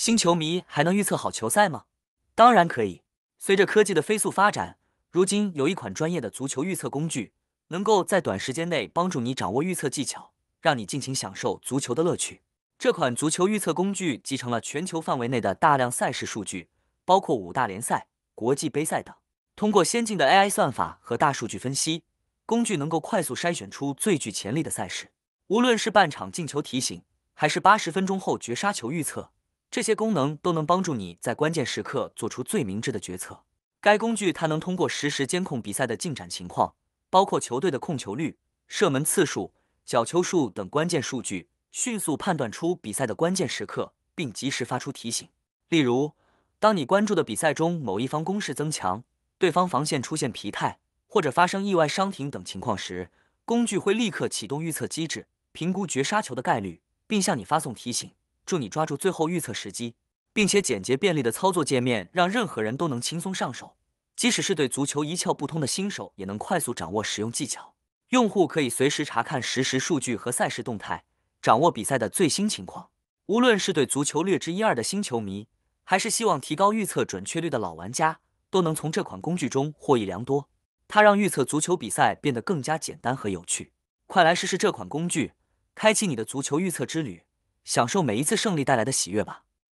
新球迷还能预测好球赛吗？当然可以。随着科技的飞速发展，如今有一款专业的足球预测工具，能够在短时间内帮助你掌握预测技巧，让你尽情享受足球的乐趣。这款足球预测工具集成了全球范围内的大量赛事数据，包括五大联赛、国际杯赛等。通过先进的 AI 算法和大数据分析，工具能够快速筛选出最具潜力的赛事。无论是半场进球提醒，还是80分钟后绝杀球预测，这些功能都能帮助你在关键时刻做出最明智的决策。该工具它能通过实时监控比赛的进展情况，包括球队的控球率、射门次数、角球数等关键数据，迅速判断出比赛的关键时刻，并及时发出提醒。例如，当你关注的比赛中某一方攻势增强，对方防线出现疲态，或者发生意外伤停等情况时，工具会立刻启动预测机制，评估绝杀球的概率，并向你发送提醒，助你抓住最后预测时机。并且简洁便利的操作界面让任何人都能轻松上手，即使是对足球一窍不通的新手，也能快速掌握使用技巧。用户可以随时查看实时数据和赛事动态，掌握比赛的最新情况。无论是对足球略知一二的新球迷，还是希望提高预测准确率的老玩家，都能从这款工具中获益良多。它让预测足球比赛变得更加简单和有趣。快来试试这款工具，开启你的足球预测之旅，享受每一次胜利带来的喜悦吧！